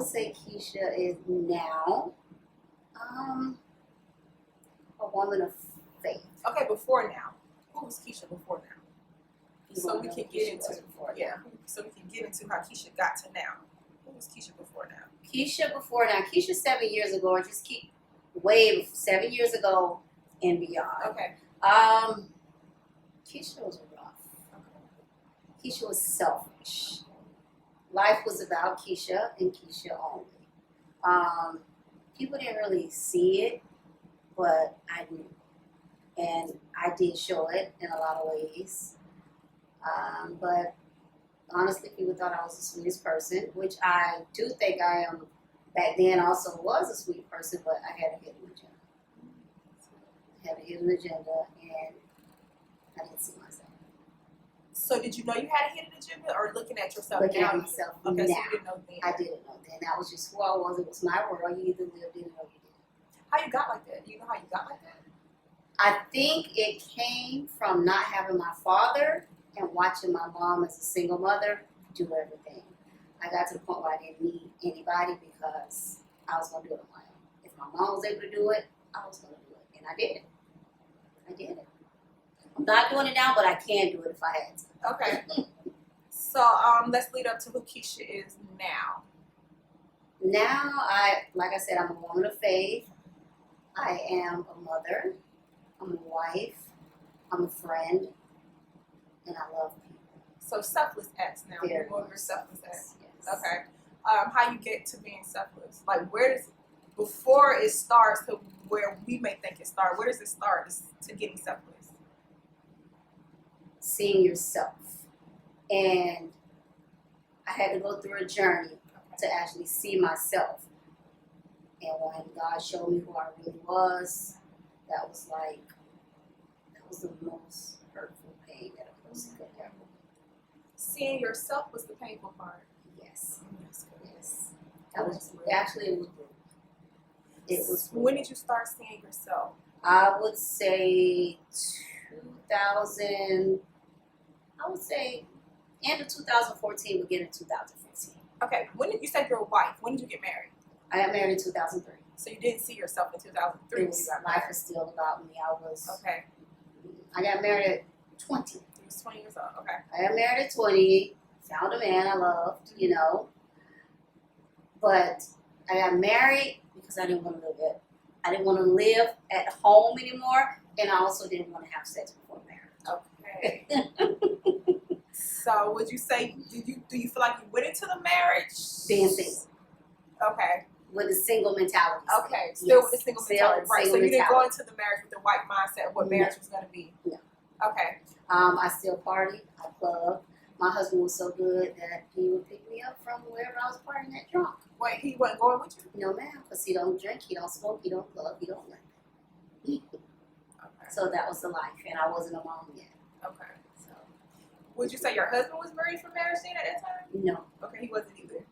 say Keisha is now a woman of faith. Okay, before now. Who was Keisha before now? So we can get into so we can get into how Keisha got to now. Who was Keisha before now? Keisha before now. Keisha 7 years ago, or just keep way 7 years ago and beyond. Okay. Keisha was rough. Keisha was selfish. Life was about Keisha and Keisha only. People didn't really see it, but I knew. And I did show it in a lot of ways. But honestly, people thought I was the sweetest person, which I do think I am. Back then also was a sweet person, but I had a hidden agenda. And I didn't see myself. So did you know you had a hidden agenda, or looking at yourself Looking now? at myself Okay, now. so you didn't know then. I didn't know then. That was just who I was. It was my world. You either lived in it or you didn't. How you got like that? Do you know how you got like that? I think it came from not having my father and watching my mom as a single mother do everything. I got to the point where I didn't need anybody because I was going to do it on my own. If my mom was able to do it, I was going to do it. And I did it. I'm not doing it now, but I can do it if I had to. Okay. So let's lead up to who Keisha is now. Now, like I said, I'm a woman of faith. I am a mother. I'm a wife. I'm a friend. And I love people. So selfless acts now. Very You're more of your much selfless acts. Yes. Okay. How you get to being selfless? Like where does before it starts to where we may think it starts, where does it start to getting selfless? Seeing yourself. And I had to go through a journey to actually see myself. And when God showed me who I really was, that was the most hurtful pain that a person could ever. Seeing yourself was the painful part. Yes. Yes. That was actually it was brutal. It was brutal. When did you start seeing yourself? I would say 2000. I would say end of 2014, beginning of 2015. Okay. When did you say you're a wife? When did you get married? I got married in 2003. So you didn't see yourself in 2003 when you got married. Life was still about me. Okay. I got married at 20. You was 20 years old. Okay. I got married at 20. Found a man I loved, But I got married because I didn't want to live it. I didn't want to live at home anymore, and I also didn't want to have sex before marriage. Okay. So would you say do you feel like you went into the marriage Being single. Okay. With a single mentality. Okay. Still with the single mentality. Right. So you didn't go into the marriage with the white mindset of what marriage was going to be. No. Okay. I still party. I club. My husband was so good that he would pick me up from wherever I was partying at drunk. Wait, he wasn't going with you? No, ma'am, because he don't drink, he don't smoke, he don't club, he don't nothing. Okay. So that was the life, and I wasn't a mom yet. Okay. So, would you say your husband was ready for marriage then at that time? No. Okay, he wasn't either.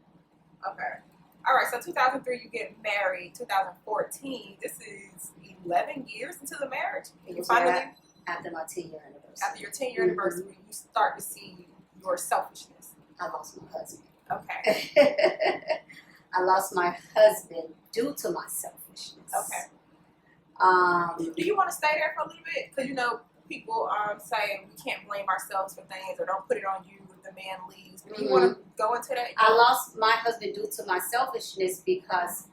Okay. All right, so 2003 you get married, 2014, this is 11 years into the marriage? It was finally, after my 10-year anniversary. after your 10-year anniversary, you start to see your selfishness. I lost my husband. Okay. I lost my husband due to my selfishness. Okay. Do you want to stay there for a little bit? Because, people say we can't blame ourselves for things or don't put it on you if the man leaves. Do you want to go into that? I lost my husband due to my selfishness because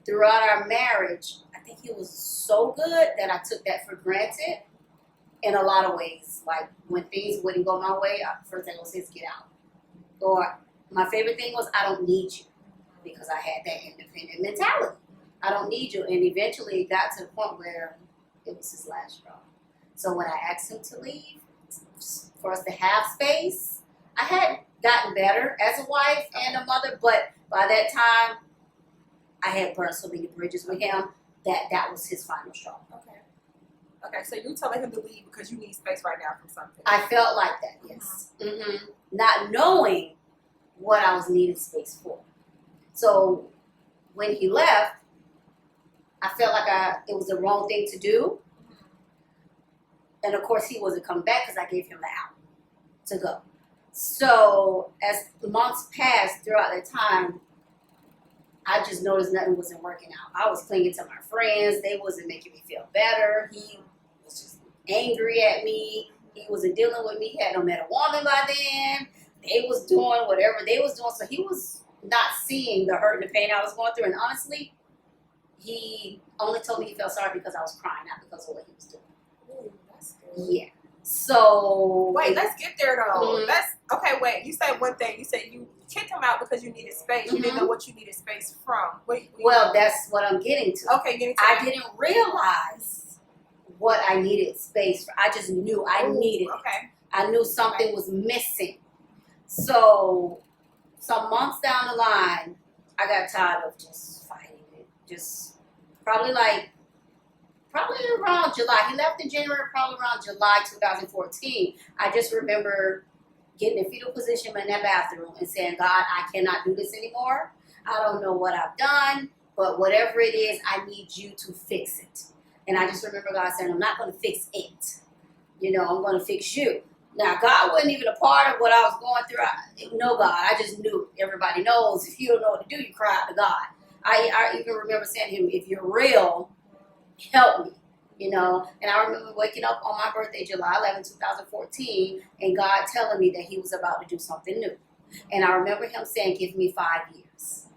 throughout our marriage, I think he was so good that I took that for granted in a lot of ways. Like when things wouldn't go my way, first thing was his get out. Or my favorite thing was I don't need you because I had that independent mentality. I don't need you. And eventually it got to the point where it was his last straw. So when I asked him to leave, for us to have space, I had gotten better as a wife and a mother, but by that time, I had burned so many bridges with him that was his final straw. Okay, so you're telling him to leave because you need space right now from something. I felt like that, yes. Not knowing what I was needing space for. So when he left, I felt like it was the wrong thing to do. And of course, he wasn't coming back because I gave him the out to go. So as the months passed throughout that time, I just noticed nothing wasn't working out. I was clinging to my friends. They wasn't making me feel better. He was just angry at me. He wasn't dealing with me. He had no met a woman by then. They was doing whatever they was doing. So he was not seeing the hurt and the pain I was going through. And honestly, he only told me he felt sorry because I was crying, not because of what he was doing. Ooh, that's good. Yeah. So wait, let's get there though. Mhm. That's okay. Wait, you said one thing. You said you kicked him out because you needed space. You didn't know what you needed space from. Well, that's what I'm getting to. Okay, getting to I that. didn't realize what I needed space for. I just knew I needed it. Okay. I knew something was missing. So some months down the line, I got tired of just fighting it. Just probably around July. He left in January, probably around July 2014. I just remember getting in fetal position in that bathroom and saying, God, I cannot do this anymore. I don't know what I've done, but whatever it is, I need you to fix it. And I just remember God saying, I'm not going to fix it. I'm going to fix you. Now, God wasn't even a part of what I was going through. No, God, I just knew. Everybody knows if you don't know what to do, you cry out to God. I even remember saying to him, if you're real, help me. And I remember waking up on my birthday, July 11, 2014, and God telling me that he was about to do something new. And I remember him saying, give me 5 years.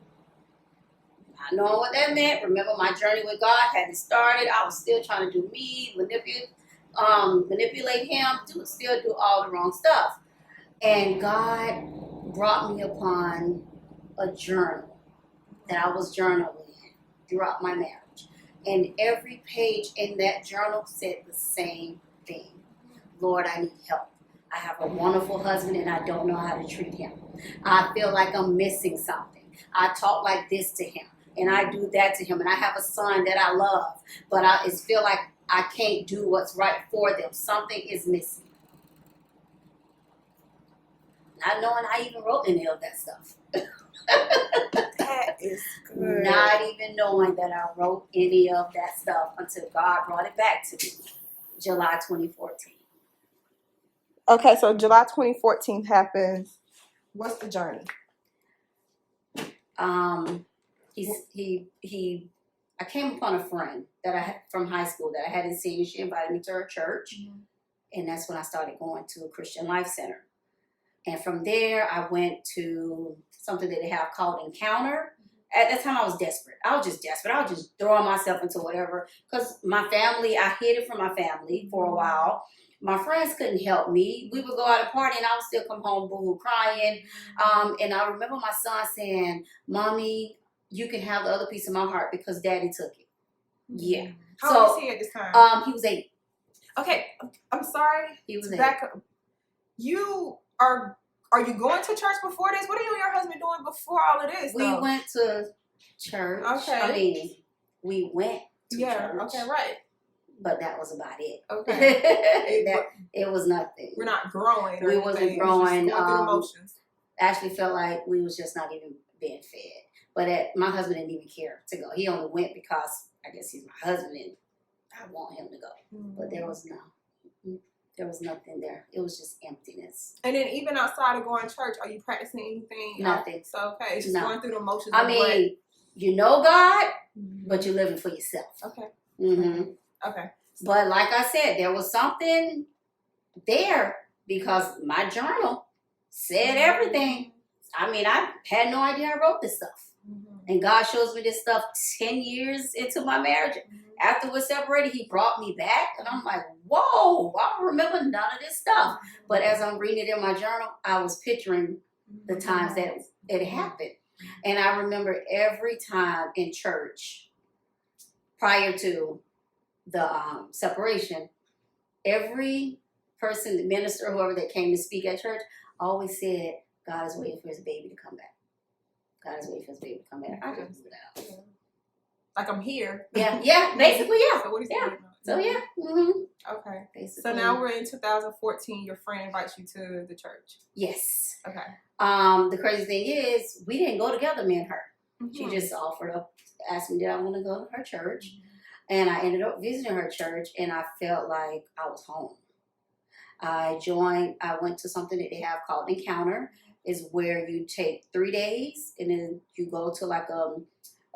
Not knowing what that meant. Remember, my journey with God hadn't started. I was still trying to do me, manipulate him, still do all the wrong stuff. And God brought me upon a journal that I was journaling throughout my marriage. And every page in that journal said the same thing. Lord, I need help. I have a wonderful husband and I don't know how to treat him. I feel like I'm missing something. I talk like this to him and I do that to him. And I have a son that I love, but I just feel like I can't do what's right for them. Something is missing. Not knowing I even wrote any of that stuff. That is good. Not even knowing that I wrote any of that stuff until God brought it back to me, July 2014. Okay, so July 2014 happens. What's the journey? I came upon a friend that I had from high school that I hadn't seen. She invited me to her church, and that's when I started going to a Christian Life Center. And from there, I went to something that they have called Encounter. At that time, I was desperate. I was just desperate. I was just throwing myself into whatever. Because my family, I hid it from my family for a while. My friends couldn't help me. We would go out and party, and I would still come home boo-hoo crying. And I remember my son saying, Mommy, you can have the other piece of my heart because Daddy took it. Yeah. How old was he at this time? He was 8. Okay, I'm sorry. He was 8. Back up. You are you going to church before this? What are you and your husband doing before all of this? We went to church. Okay. I mean, we went to church. Okay, right. But that was about it. Okay. It was nothing. We're not growing. Or we anything. wasn't growing. Just going through emotions. Actually felt like we was just not even being fed. But my husband didn't even care to go. He only went because I guess he's my husband and I want him to go. But there was nothing there. It was just emptiness. And then even outside of going to church, are you practicing anything? Nothing. So okay, it's just going through the emotions. I mean, you know God, but you're living for yourself. Okay. Okay. But like I said, there was something there because my journal said everything. I mean, I had no idea I wrote this stuff. And God shows me this stuff 10 years into my marriage. After we're separated, he brought me back. And I'm like, whoa, I don't remember none of this stuff. But as I'm reading it in my journal, I was picturing the times that it happened. And I remember every time in church, prior to the separation, every person, the minister, whoever that came to speak at church, always said, God is waiting for his baby to come back. God is waiting for his baby to come back. I just do that. Like I'm here. Yeah, basically, yeah. So what is yeah. So yeah. Okay. Basically. So now we're in 2014. Your friend invites you to the church. Yes. Okay. The crazy thing is, we didn't go together, me and her. She just asked me, did I want to go to her church? And I ended up visiting her church, and I felt like I was home. I went to something that they have called Encounter. Is where you take 3 days, and then you go to like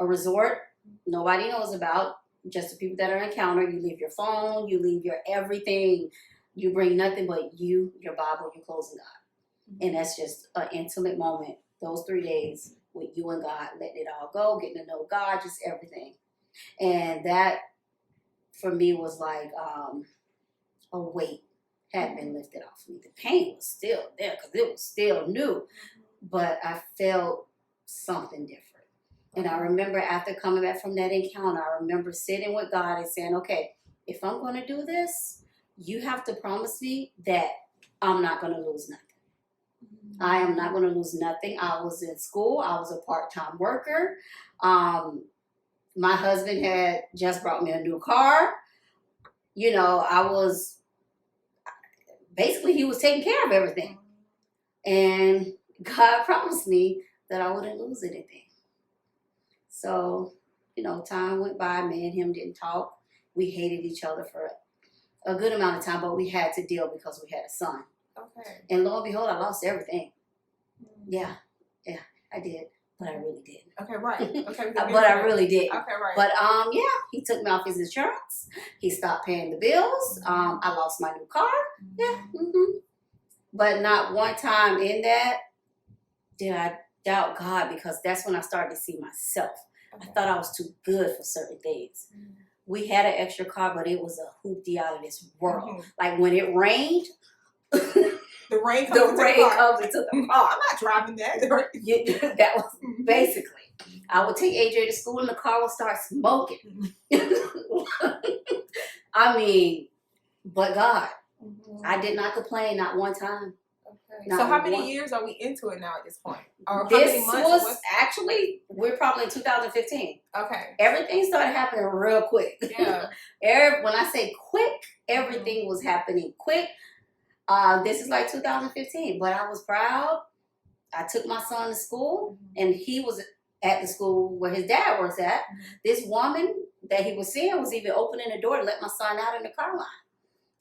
a resort nobody knows about, just the people that are encounter. You leave your phone, you leave your everything. You bring nothing but you, your Bible, your clothes, and God. And that's just an intimate moment. Those 3 days with you and God, letting it all go, getting to know God, just everything. And that, for me, was like a weight had been lifted off me. The pain was still there because it was still new, but I felt something different. And I remember after coming back from that encounter, I remember sitting with God and saying, okay, if I'm going to do this, you have to promise me that I'm not going to lose nothing. I am not going to lose nothing. I was in school. I was a part-time worker. My husband had just brought me a new car. You know, basically he was taking care of everything. And God promised me that I wouldn't lose anything. So, you know, time went by. Me and him didn't talk. We hated each other for a good amount of time, but we had to deal because we had a son. Okay. And lo and behold, I lost everything. Yeah, I did. But I really didn't. Okay, right. Okay. But I really didn't. Okay, right. But yeah, he took me off his insurance. He stopped paying the bills. I lost my new car. Yeah. But not one time in that did I doubt God, because that's when I started to see myself. Okay. I thought I was too good for certain things. We had an extra car, but it was a hoopty out of this world. Like when it rained, the rain comes into the car. I'm not driving that. That was basically. I would take AJ to school and the car would start smoking. I mean, but God, I did not complain, not one time. Okay. So how many years are we into it now at this point? Or how this many months? was actually, we're probably in 2015. Okay. Everything started happening real quick. Yeah. When I say quick, everything was happening quick. This is like 2015, but I was proud. I took my son to school, and he was at the school where his dad works at. This woman that he was seeing was even opening the door to let my son out in the car line.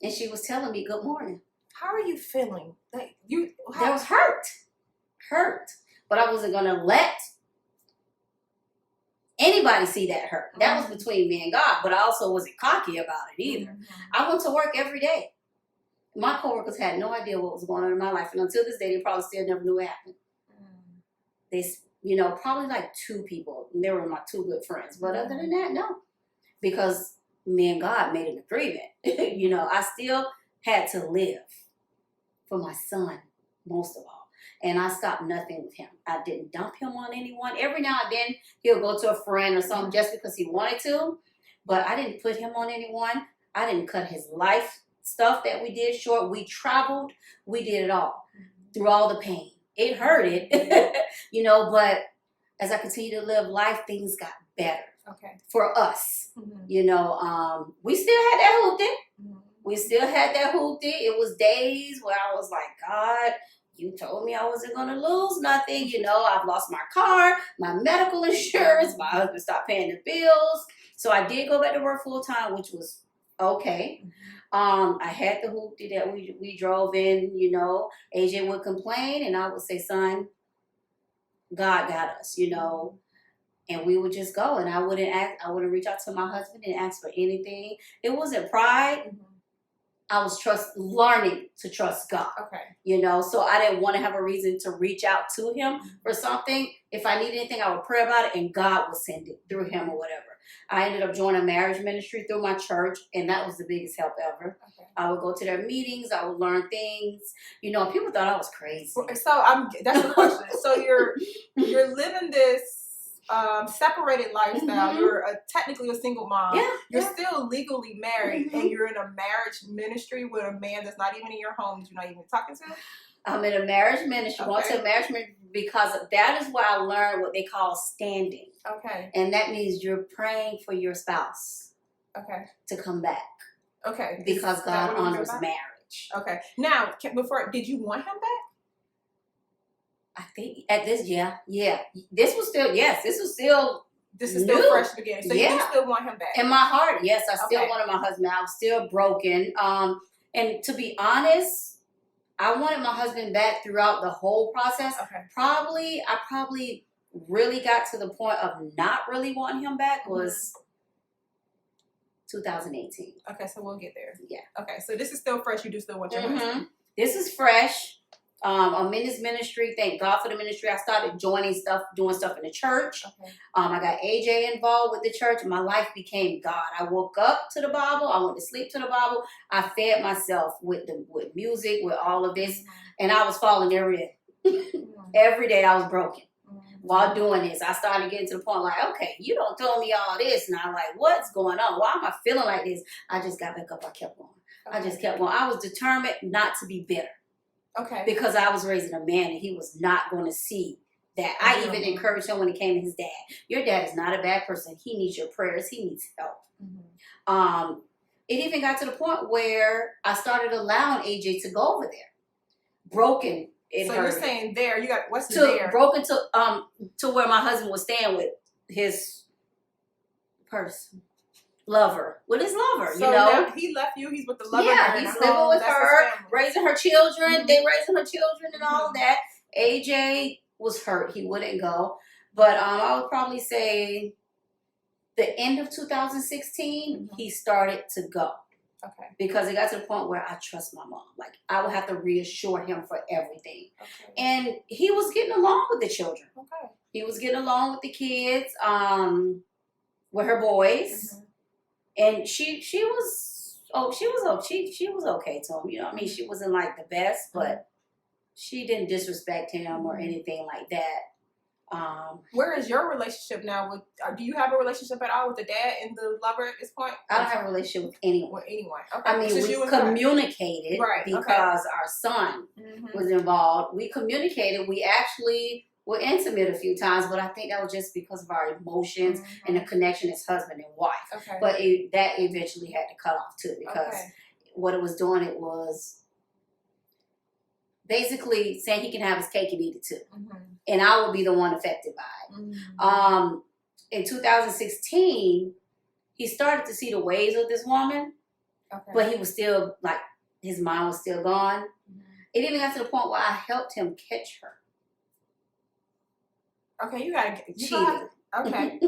And she was telling me, good morning. How are you feeling? Like That was hurt. But I wasn't going to let anybody see that hurt. That was between me and God, but I also wasn't cocky about it either. I went to work every day. My coworkers had no idea what was going on in my life, and until this day, they probably still never knew what happened. They, probably like 2 people. And they were my 2 good friends, but other than that, no, because me and God made an agreement. I still had to live for my son most of all, and I stopped nothing with him. I didn't dump him on anyone. Every now and then, he'll go to a friend or something just because he wanted to, but I didn't put him on anyone. I didn't cut his life stuff that we did short. We traveled. We did it all through all the pain. It hurted, but as I continued to live life, things got better. Okay. For us. We still had that hoopty. We still had that hoopty. It was days where I was like, God, you told me I wasn't going to lose nothing. I've lost my car, my medical insurance, my husband stopped paying the bills. So I did go back to work full time, which was okay. I had the hoopty that we drove in, AJ would complain and I would say, son, God got us, and we would just go, and I wouldn't reach out to my husband and ask for anything. It wasn't pride. I was learning to trust God. Okay. So I didn't want to have a reason to reach out to him for something. If I needed anything, I would pray about it and God would send it through him or whatever. I ended up joining a marriage ministry through my church, and that was the biggest help ever. Okay. I would go to their meetings. I would learn things. People thought I was crazy. So that's the question. So you're living this separated lifestyle. You're technically a single mom. Yeah, you're still legally married, and you're in a marriage ministry with a man that's not even in your home, that you're not even talking to. I'm in a marriage ministry. Okay. Going to a marriage ministry because that is where I learned what they call standing. Okay. And that means you're praying for your spouse. Okay. To come back. Okay. Because God honors marriage. Okay. Now, did you want him back? I think at this, yeah. This was still fresh beginning. So you do still want him back? In my heart, yes. I still wanted my husband. I was still broken. And to be honest, I wanted my husband back throughout the whole process. Okay. I probably really got to the point of not really wanting him back was 2018. Okay, so we'll get there. Yeah. Okay, so this is still fresh. You do still want your husband. This is fresh. I'm in this ministry. Thank God for the ministry. I started joining stuff, doing stuff in the church. Okay. I got AJ involved with the church. My life became God. I woke up to the Bible. I went to sleep to the Bible. I fed myself with music, with all of this, and I was falling every day. Every day I was broken. While doing this, I started getting to the point like, okay, you don't tell me all this. And I'm like, what's going on? Why am I feeling like this? I just got back up. I kept going. I just kept going. I was determined not to be bitter. Okay. Because I was raising a man and he was not going to see that. I even encouraged him when it came to his dad. Your dad is not a bad person. He needs your prayers. He needs help. It even got to the point where I started allowing AJ to go over there. Broken. So you're saying there, you got, what's there? Broken to where my husband was staying with his person. Lover. With his lover, so now he left you, he's with the lover. Yeah, he's living with her, raising her children, they raising her children and all of that. AJ was hurt. He wouldn't go. But I would probably say the end of 2016, he started to go. Okay. Because it got to the point where I trust my mom. Like, I would have to reassure him for everything. Okay. And he was getting along with the children. Okay. He was getting along with the kids, with her boys. And she was okay to him. You know what I mean? She wasn't like the best, but she didn't disrespect him or anything like that. Where is your relationship now with, do you have a relationship at all with the dad and the lover at this point? I don't have a relationship with anyone. With anyone. Okay. I mean, we communicated because our son was involved. We communicated. We actually were intimate a few times, but I think that was just because of our emotions and the connection as husband and wife. Okay. But that eventually had to cut off too, because what it was doing, it was basically saying he can have his cake and eat it too. And I would be the one affected by it. In 2016, he started to see the ways of this woman, but he was still, like, his mind was still gone. It even got to the point where I helped him catch her. Okay, you gotta cheating. Okay.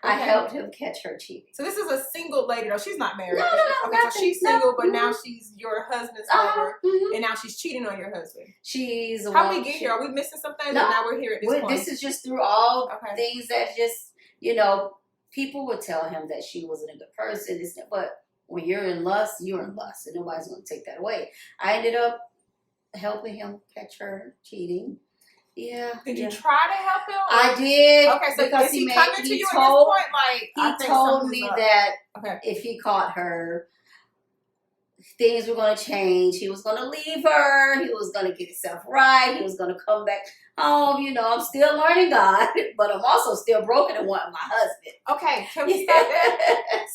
I helped him catch her cheating. So this is a single lady, though. She's not married. No. Okay, so she's single, but now she's your husband's lover, and now she's cheating on your husband. How we get here? Are we missing something? No, now we're here at this point. This is just through all things that just, people would tell him that she wasn't a good person. But when you're in lust, you're in lust, and nobody's going to take that away. I ended up helping him catch her cheating. Yeah. Did you try to help him? I did. Okay, so because he coming to you at this point? Like, he told me that if he caught her, things were going to change. He was going to leave her. He was going to get himself right. He was going to come back home. I'm still learning God, but I'm also still broken and wanting my husband. Okay, can we stop there?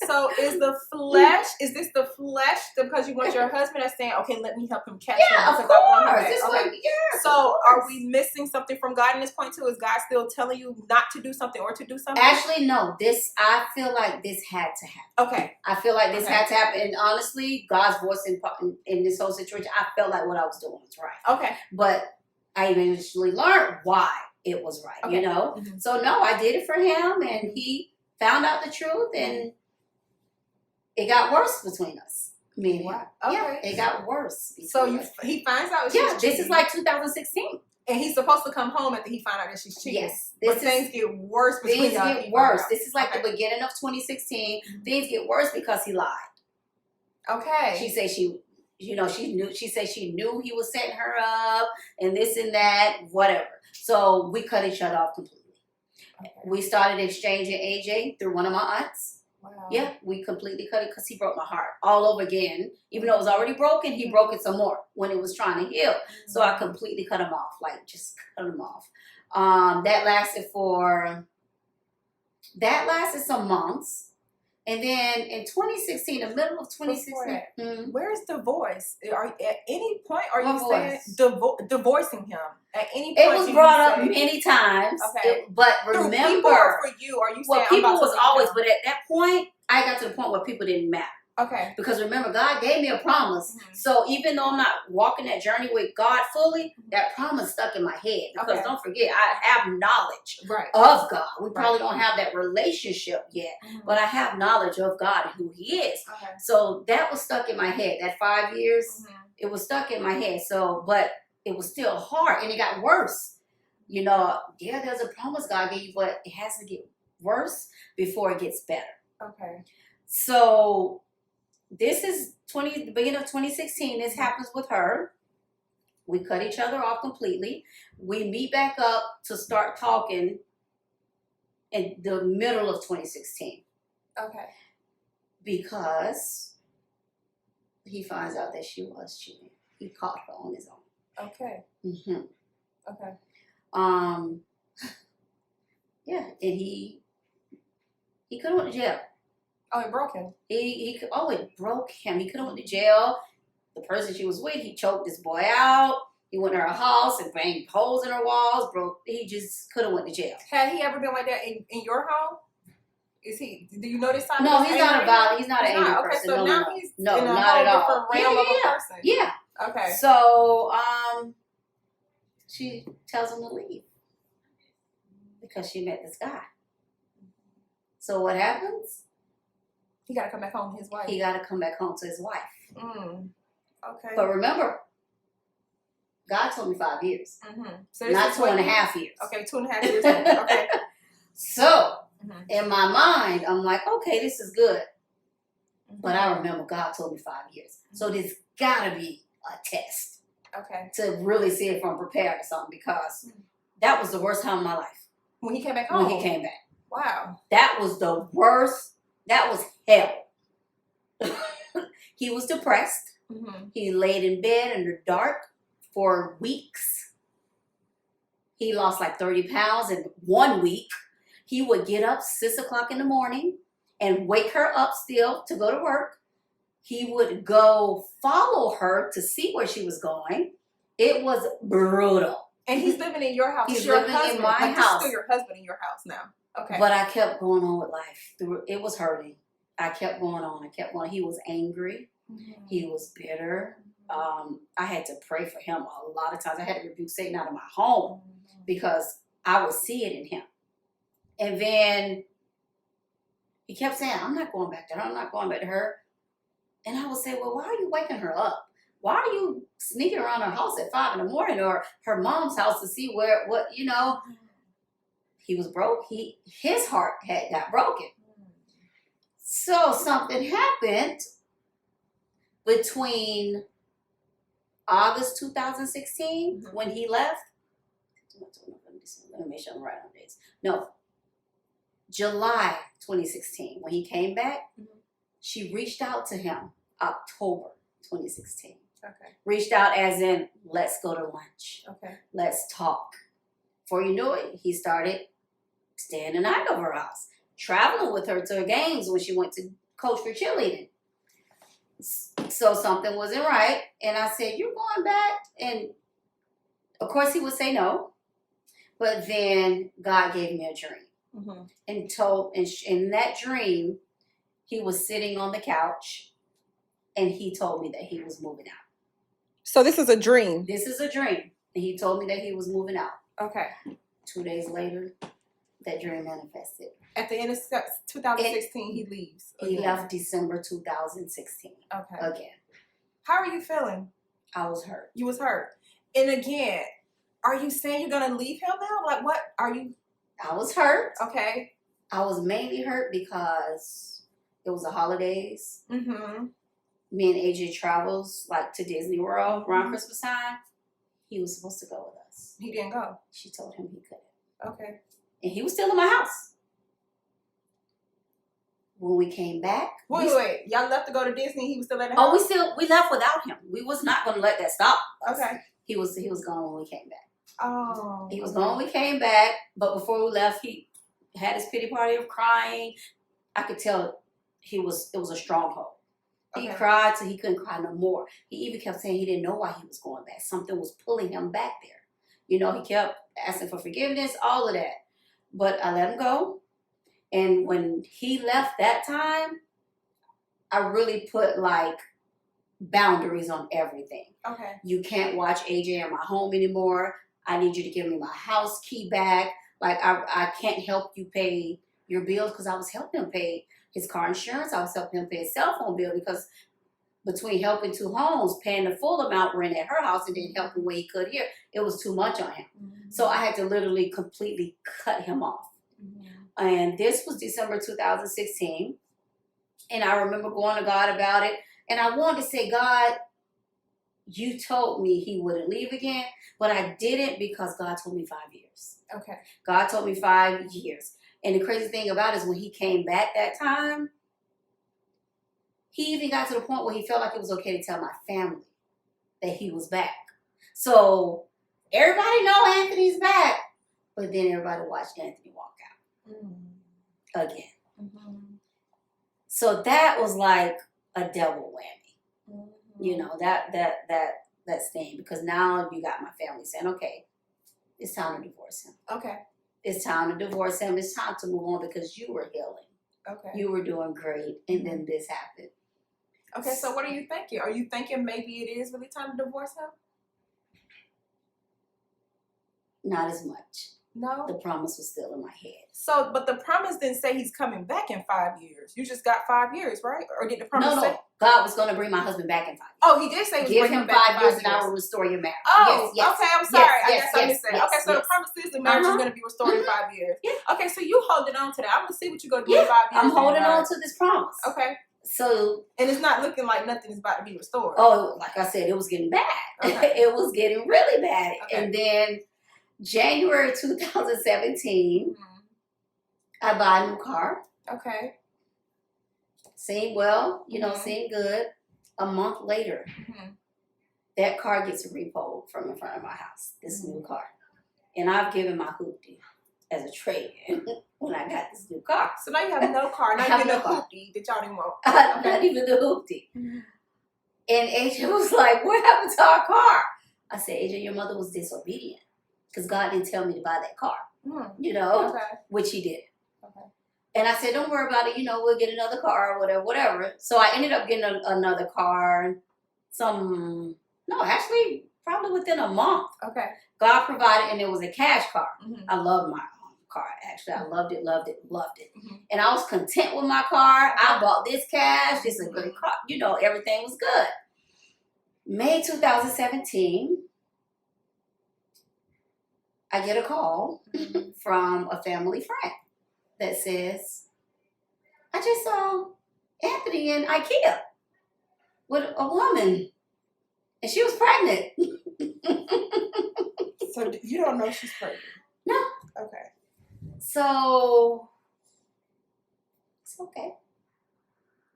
So is this the flesh because you want your husband that's saying, okay, let me help him catch him? Yeah, of course. So are we missing something from God in this point too? Is God still telling you not to do something or to do something? Actually, no. I feel like this had to happen. Okay. I feel like this had to happen. And honestly, God's voice in this whole situation, I felt like what I was doing was right. Okay. But I eventually learned why it was right, So, no, I did it for him, and he found out the truth, and it got worse between us. Me and him. Okay. Yeah, it got worse. So he finds out she's cheating. This is like 2016. And he's supposed to come home after he found out that she's cheating. Yes. But things get worse between y'all. Things get worse. This is like the beginning of 2016. Things get worse because he lied. Okay. She said she said she knew he was setting her up and this and that, whatever. So we cut each other off completely. Okay. We started exchanging AJ through one of my aunts. Wow. Yeah, we completely cut it because he broke my heart all over again. Even though it was already broken, he broke it some more when it was trying to heal. So I completely cut him off, just cut him off. That lasted some months. And then in 2016, the middle of 2016, where's divorce? At any point are you saying divorcing him? At any point, it was brought up many times. Okay, but remember, for you, are you saying? People was always, but at that point, I got to the point where people didn't matter. Okay. Because remember, God gave me a promise. Mm-hmm. So even though I'm not walking that journey with God fully, that promise stuck in my head. Because don't forget, I have knowledge of God. We probably don't have that relationship yet, but I have knowledge of God and who He is. Okay. So that was stuck in my head. That 5 years, it was stuck in my head. So, but it was still hard, and it got worse. You know, yeah, there's a promise God gave you, but it has to get worse before it gets better. Okay. So this is the beginning of 2016. This happens with her. We cut each other off completely. We meet back up to start talking in the middle of 2016. Okay. Because he finds out that she was cheating. He caught her on his own. Okay. Mm-hmm. Okay. Yeah, and he could have went to jail. Oh, it broke him. It broke him. He could have went to jail. The person she was with, he choked this boy out. He went to her house and banged holes in her walls. He just could have went to jail. Had he ever been like that in your home? Is he? Do you know this time? No, he's not a violent. He's not an angry person. Okay, so now he's in a not whole at all. different realm of a person. Yeah. Okay. So, she tells him to leave because she met this guy. So what happens? He got to come back home to his wife. He got to come back home to his wife. Okay. But remember, God told me 5 years. So not 2.5 years. Okay, 2.5 years. Okay. So, in my mind, I'm like, okay, this is good. But I remember God told me 5 years. So this got to be a test. Okay. To really see if I'm prepared or something, because that was the worst time of my life. When he came back home? When he came back. Wow. That was the worst. That was hell. He was depressed. He laid in bed in the dark for weeks. He lost like 30 pounds in 1 week. He would get up 6 o'clock in the morning and wake her up still to go to work. He would go follow her to see where she was going. It was brutal. And he's living in your house. He's living in my house. He's still your husband in your house now. Okay. But I kept going on with life. It was hurting. I kept going on. He was angry. He was bitter. I had to pray for him a lot of times. I had to rebuke Satan out of my home because I would see it in him. And then he kept saying, I'm not going back to her. I'm not going back to her. And I would say, well, why are you waking her up? Why are you sneaking around her house at 5 in the morning or her mom's house to see what. He was broke. His heart had got broken. So something happened between August 2016 when he left. Let me make sure I'm right on dates. No, July 2016 when he came back. She reached out to him October 2016. Okay. Reached out as in, let's go to lunch. Okay. Let's talk. Before you knew it, he started staying the night over her house, traveling with her to her games when she went to coach for cheerleading. So something wasn't right. And I said, you're going back? And of course he would say no. But then God gave me a dream. And in that dream, he was sitting on the couch and he told me that he was moving out. So this is a dream? This is a dream. And he told me that he was moving out. Okay. 2 days later, that dream manifested. At the end of 2016, he leaves. He left December 2016. Okay. Again. How are you feeling? I was hurt. You was hurt. And again, are you saying you're going to leave him now? Like, what are you? I was hurt. Okay. I was mainly hurt because it was the holidays. Me and AJ travels like to Disney World around Christmas time. He was supposed to go with us. He didn't go. She told him he couldn't. Okay. And he was still in my house. When we came back. Wait. Y'all left to go to Disney. He was still at the house? We left without him. We was not going to let that stop us. Okay. He was gone when we came back. Oh. He was gone when we came back. But before we left, he had his pity party of crying. I could tell it was a stronghold. He cried till he couldn't cry no more. He even kept saying he didn't know why he was going back. Something was pulling him back there. He kept asking for forgiveness, all of that. But I let him go. And when he left that time, I really put like boundaries on everything. Okay. You can't watch AJ in my home anymore. I need you to give me my house key back. Like I can't help you pay your bills because I was helping him pay his car insurance. I was helping him pay his cell phone bill because between helping two homes, paying the full amount rent at her house and then helping when he could here, it was too much on him. Mm-hmm. So I had to literally completely cut him off. Mm-hmm. And this was December 2016. And I remember going to God about it. And I wanted to say, God, you told me he wouldn't leave again, but I didn't because God told me 5 years. Okay. God told me 5 years. And the crazy thing about it is when he came back that time, he even got to the point where he felt like it was okay to tell my family that he was back. So everybody know Anthony's back, but then everybody watched Anthony walk out again. Mm-hmm. So that was like a double whammy. Mm-hmm. You know, that sting, because now you got my family saying, okay, it's time to divorce him. Okay. It's time to divorce him. It's time to move on because you were healing. Okay. You were doing great, and then this happened. Okay, so what are you thinking? Are you thinking maybe it is really time to divorce him? Not as much. No? The promise was still in my head. So, but the promise didn't say he's coming back in 5 years. You just got 5 years, right? Or did the promise say? No. God was going to bring my husband back in 5 years. Oh, he did say he was Give bringing him him back 5 years and I will restore your marriage. Oh, yes. Okay, I'm sorry. I guess I missed that. Yes, okay, so the promise is the marriage is going to be restored in 5 years. Yeah. Okay, so you holding on to that. I'm going to see what you're going to do in 5 years. I'm holding on to this promise. Okay. So, and it's not looking like nothing is about to be restored. Oh, like I said, it was getting bad. Okay. It was getting really bad. Okay. And then January 2017, I buy a new car. Okay. Seemed well, seemed good. A month later, that car gets repoed from in front of my house, this new car. And I've given my hoopty as a trade-in when I got this new car. So now you have no car, not even a hoopty that y'all didn't want. Not even the hoopty. And AJ was like, what happened to our car? I said, AJ, your mother was disobedient because God didn't tell me to buy that car, which he did. Okay. And I said, don't worry about it. We'll get another car or whatever. So I ended up getting another car. Actually, probably within a month. Okay. God provided, and it was a cash car. Mm-hmm. I love my car. Actually, I loved it. Mm-hmm. And I was content with my car. I bought this cash. This is a good car. Everything was good. May 2017, I get a call from a family friend that says, I just saw Anthony in IKEA with a woman, and she was pregnant. So you don't know she's pregnant? No. Okay. So, it's okay.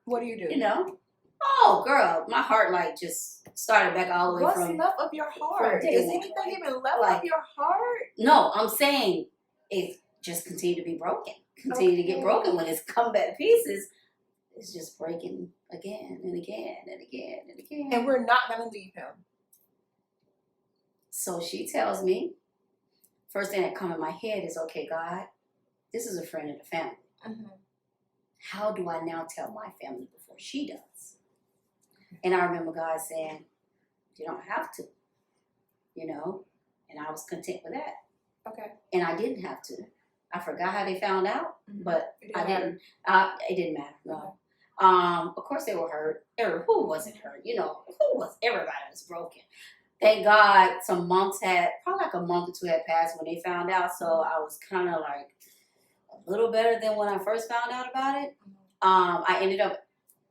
What do you do? Oh, girl, my heart just started back all the way What's from. left of your heart? Is anything even left of your heart? No, I'm saying it just continued to be broken. Continue to get broken. When it's come back to pieces, it's just breaking again and again and again and again. And we're not going to leave him. So she tells me, first thing that comes in my head is, okay, God, this is a friend of the family. Mm-hmm. How do I now tell my family before she does? And I remember God saying, you don't have to, and I was content with that. Okay. And I didn't have to. I forgot how they found out, but it didn't matter. No. Of course they were hurt. Who wasn't hurt? Everybody was broken. Thank God probably like a month or two had passed when they found out. So I was kind of like a little better than when I first found out about it. I ended up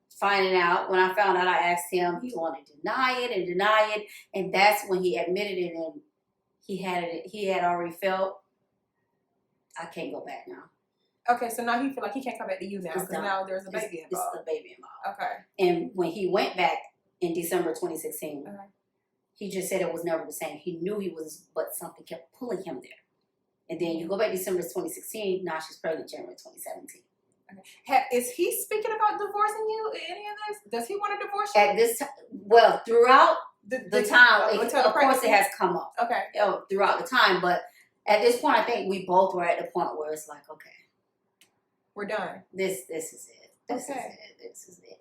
finding out. When I found out, I asked him, he wanted to deny it. And that's when he admitted it, and he had already felt, I can't go back now. Okay, so now he feel like he can't come back to you now because now there's a baby involved. It's a baby involved. Okay. And when he went back in December 2016, he just said it was never the same. He knew he was, but something kept pulling him there. And then you go back December 2016, now she's pregnant January 2017. Okay. Is he speaking about divorcing you in any of this? Does he want to divorce you? At this time, well, throughout the time, of course it has come up. Okay. Throughout the time, but at this point, I think we both were at the point where it's like, okay, we're done. This is it. This is it. This is it.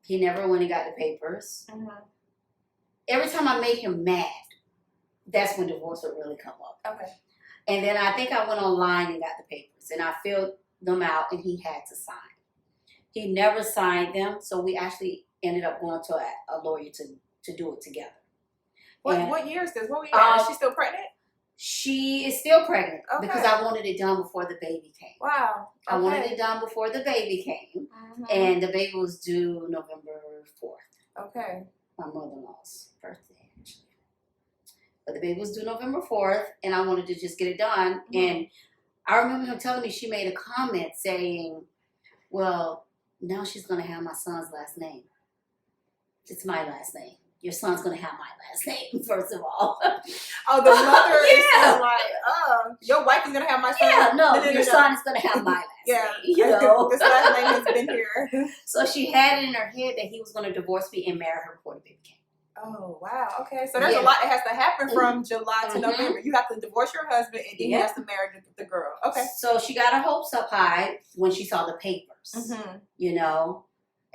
He never went and got the papers. Mm-hmm. Every time I made him mad, that's when divorce would really come up. Okay. And then I think I went online and got the papers, and I filled them out, and he had to sign. He never signed them, so we actually ended up going to a lawyer to do it together. What year is this? What year? Is she still pregnant? She is still pregnant because Okay. I wanted it done before the baby came. Wow. Okay. I wanted it done before the baby came, Mm-hmm. and the baby was due November 4th. Okay. My mother-in-law's birthday, actually. But the baby was due November 4th, and I wanted to just get it done. Mm-hmm. And I remember him telling me she made a comment saying, well, now she's going to have my son's last name. It's my last name. Your son's going to have my last name, first of all. Oh, the mother is Yeah. still like, your wife is going to have my son. Yeah, no, No. your son is going to have my last Yeah. name, you know. This last name has been here. So she had it in her head that he was going to divorce me and marry her before the baby came. Oh, wow. Okay. So there's Yeah. a lot that has to happen from July to Mhm. November. You have to divorce your husband, and then he Yeah. has to marry the girl. Okay. So she got her hopes up high when she saw the papers, Mm-hmm. you know,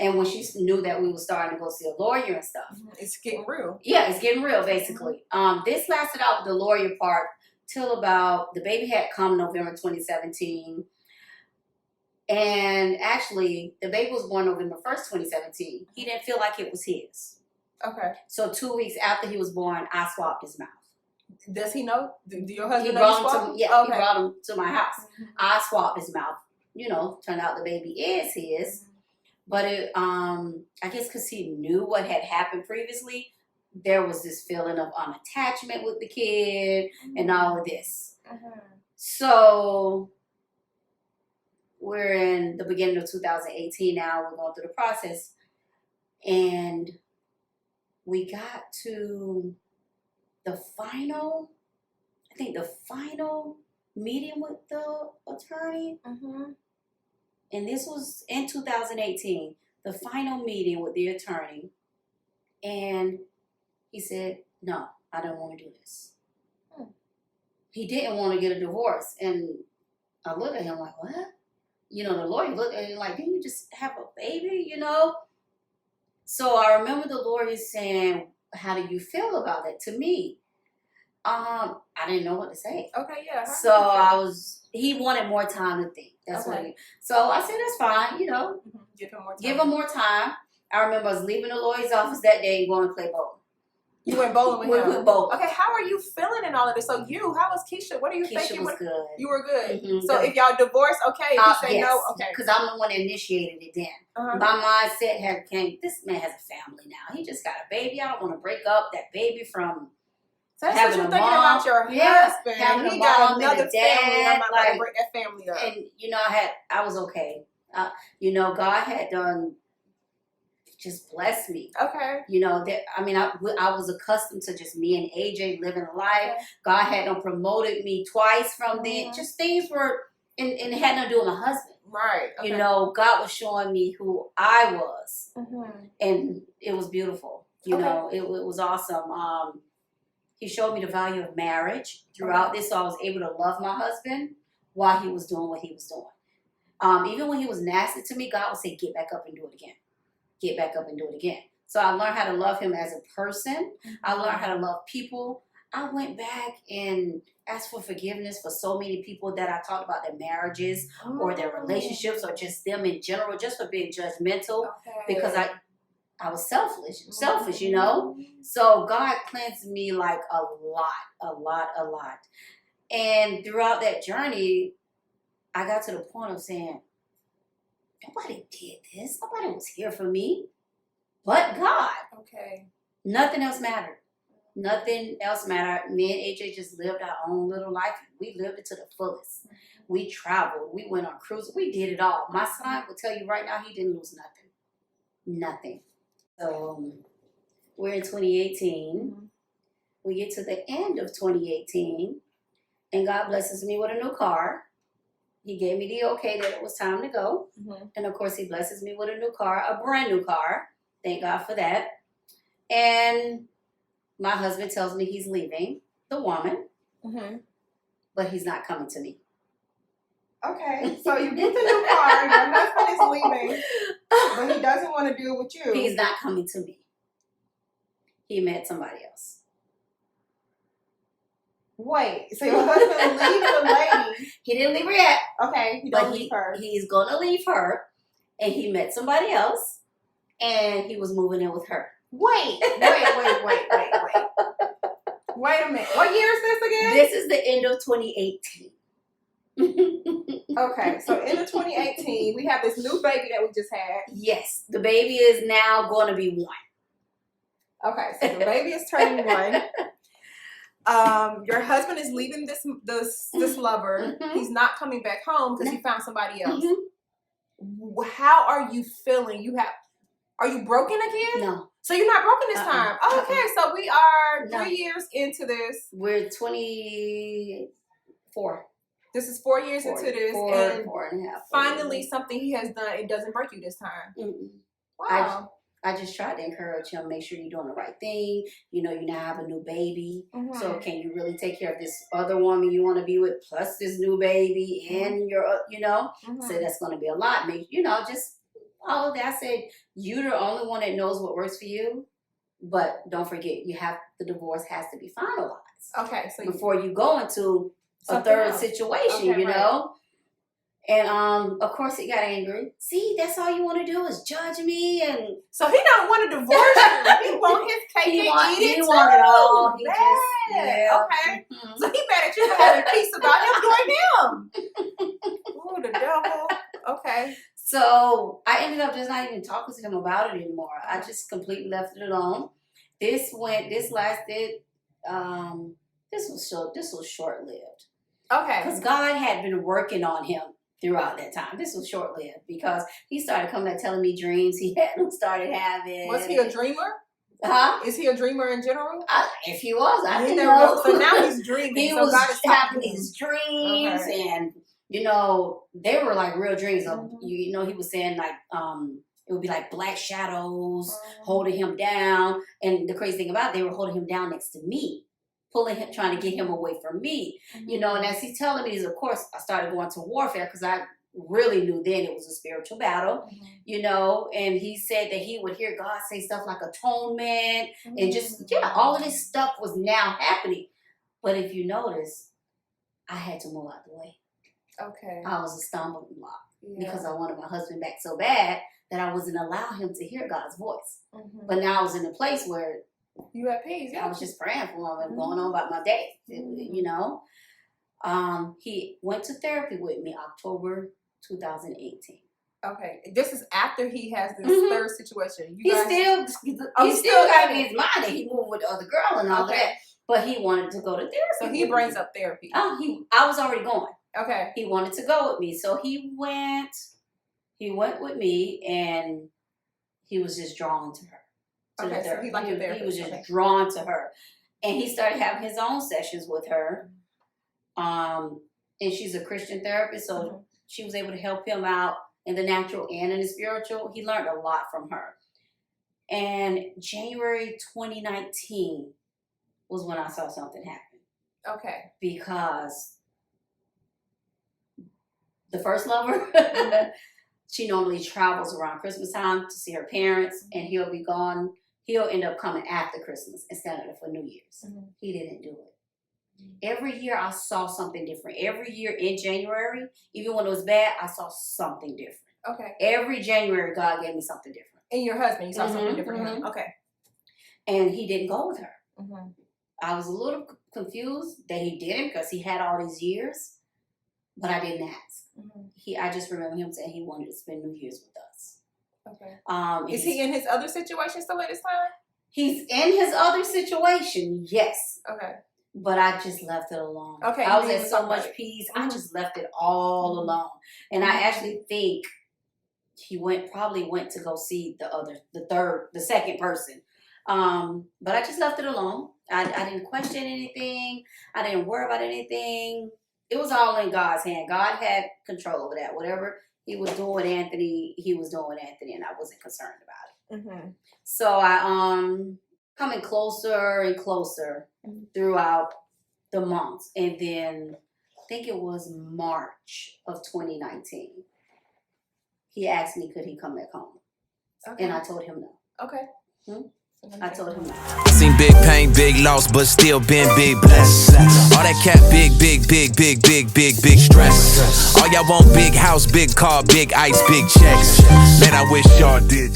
and when she knew that we were starting to go see a lawyer and stuff. It's getting real. Yeah, it's getting real, basically. This lasted out with the lawyer part till about, the baby had come November 2017. And actually, the baby was born November 1st, 2017. He didn't feel like it was his. Okay. So 2 weeks after he was born, I swapped his mouth. Does he know? Do your He husband know brought you him swapped? to, yeah, Okay. he brought him to my house. Mhm. I swapped his mouth. You know, turned out the baby is his. But it, I guess because he knew what had happened previously, there was this feeling of unattachment with the kid and all of this. Mhm. So we're in the beginning of 2018 now. We're going through the process. And we got to the final, I think the final meeting with the attorney. Mhm. And this was in 2018, the final meeting with the attorney. And he said, no, I don't want to do this. He didn't want to get a divorce. And I looked at him like, what? You know, the lawyer looked at him like, didn't you just have a baby, you know? So I remember the lawyer saying, how do you feel about that? To me, I didn't know what to say. Okay, yeah. So he wanted more time to think. That's Okay. what so I said, that's fine, you know. Give him more time. Give him more time. I remember I was leaving the lawyer's office that day and going to play bowling. You went bowling with We him. went bowling. Okay, how are you feeling in all of this? So how was Keisha? What are you Keisha thinking? was good. You were good. Mhm. So if y'all divorced, okay. If you say yes, no, okay. because I'm the one that initiated it then. Uh-huh. My mindset had came, this man has a family now. He just got a baby. I don't want to break up that baby from So that's what having you're a thinking mom. about your Yeah, husband. having He a got mom and another a family. I'm dad, not about to like- break that family up. And, you know, I was okay. You know, God had done, just blessed me. Okay. You know, that I mean, I was accustomed to just me and AJ living a life. Okay. God had done promoted me twice from then. Mhm. Just things were, and it had nothing to do with my husband. Right. Okay. You know, God was showing me who I was, Mhm. and it was beautiful. You Okay. know, it was awesome. He showed me the value of marriage throughout this, so I was able to love my husband while he was doing what he was doing. Even when he was nasty to me, God would say, get back up and do it again. Get back up and do it again. So I learned how to love him as a person. I learned how to love people. I went back and asked for forgiveness for so many people that I talked about their marriages or their relationships or just them in general, just for being judgmental Okay. because I was selfish, you know? So God cleansed me like a lot. And throughout that journey, I got to the point of saying, nobody did this. Nobody was here for me but God. Okay. Nothing else mattered. Nothing else mattered. Me and AJ just lived our own little life. We lived it to the fullest. We traveled. We went on cruises. We did it all. My son will tell you right now, he didn't lose nothing. Nothing. So we're in 2018. Mhm. We get to the end of 2018, and God blesses me with a new car. He gave me the okay that it was time to go. Mhm. And of course, he blesses me with a new car, a brand new car. Thank God for that. And my husband tells me he's leaving the woman, Mhm. but he's not coming to me. Okay, so you get the new car. Your husband is leaving, but he doesn't want to deal with you. He's not coming to me. He met somebody else. Wait, so your husband leaves the lady? He didn't leave her yet. Okay, he don't leave her. He's gonna leave her, and he met somebody else, and he was moving in with her. Wait. Wait a minute. What year is this again? This is the end of 2018. Okay, so end of 2018, we have this new baby that we just had. Yes, the baby is now going to be 1. Okay, so the baby is turning 1. Your husband is leaving this lover. Mm-hmm. He's not coming back home because he found somebody else. Mm-hmm. How are you feeling? Are you broken again? No. So you're not broken this time. Oh, okay, so we are 3 years into this. We're 24. This is 4 years into this, and 4.5. finally something he has done. It doesn't break you this time. Mm-mm. Wow. I just tried to encourage him, make sure you're doing the right thing. You know, you now have a new baby. Mm-hmm. So can you really take care of this other woman you want to be with, plus this new baby, and your, so that's going to be a lot. Just all of that. I said, you're the only one that knows what works for you. But don't forget, the divorce has to be finalized. Okay. So before you go into a third situation, right. And of course he got angry. See, that's all you want to do is judge me, and so he don't want to divorce you. He want his cake and eat it too. He want it all. He okay. Mm-hmm. So he mad at you for having peace about him doing him. Oh, the devil. Okay. So I ended up just not even talking to him about it anymore. I just completely left it alone. This lasted. This was short lived. Okay. Because God had been working on him throughout that time. This was short lived because he started coming back telling me dreams he hadn't started having. Was he a dreamer? Huh? Is he a dreamer in general? If he was, I didn't know. So now he's dreaming. He was having these dreams, and they were like real dreams. Mm-hmm. He was saying like it would be like black shadows holding him down, and the crazy thing about it, they were holding him down next to me, pulling him, trying to get him away from me. Mm-hmm. And as he's telling me, of course, I started going to warfare because I really knew then it was a spiritual battle, and he said that he would hear God say stuff like atonement and just, all of this stuff was now happening. But if you notice, I had to move out the way. Okay. I was a stumbling block because I wanted my husband back so bad that I wasn't allowing him to hear God's voice. Mm-hmm. But now I was in a place where you had peace. Yeah. I was just praying for him and going on about my day, He went to therapy with me October 2018. Okay, this is after he has this third situation. He still got in his mind that he moved with the other girl and all that, but he wanted to go to therapy. So he brings up therapy. I was already going. Okay. He wanted to go with me, so he went with me, and he was just drawn to her. Okay, so he's like a therapist. He was just drawn to her, and he started having his own sessions with her. And she's a Christian therapist, so she was able to help him out in the natural and in the spiritual. He learned a lot from her. And January 2019 was when I saw something happen. Okay. Because the first lover, she normally travels around Christmas time to see her parents, and he'll be gone. He'll end up coming after Christmas instead of for New Year's. Mm-hmm. He didn't do it. Every year I saw something different. Every year in January, even when it was bad, I saw something different. Okay. Every January, God gave me something different. And your husband, you saw something different. Mm-hmm. Okay. And he didn't go with her. Mm-hmm. I was a little confused that he didn't because he had all these years, but I didn't ask. Mm-hmm. I just remember him saying he wanted to spend New Year's with us. Okay. Is he in his other situation still at this time? He's in his other situation, yes. Okay. But I just left it alone. Okay. I was at so much peace. I just left it all alone. And I actually think he probably went to go see the second person. But I just left it alone. I didn't question anything. I didn't worry about anything. It was all in God's hand. God had control over that. Whatever he was doing with Anthony, he was doing with Anthony, and I wasn't concerned about it. Mm-hmm. So I coming closer and closer throughout the months, and then I think it was March of 2019. He asked me, could he come back home? Okay. And I told him no. Okay. I told him no. I seen big pain, big loss, but still been big blessed. All that cat, big stress. All y'all want big house, big car, big ice, big checks. Man, I wish y'all did.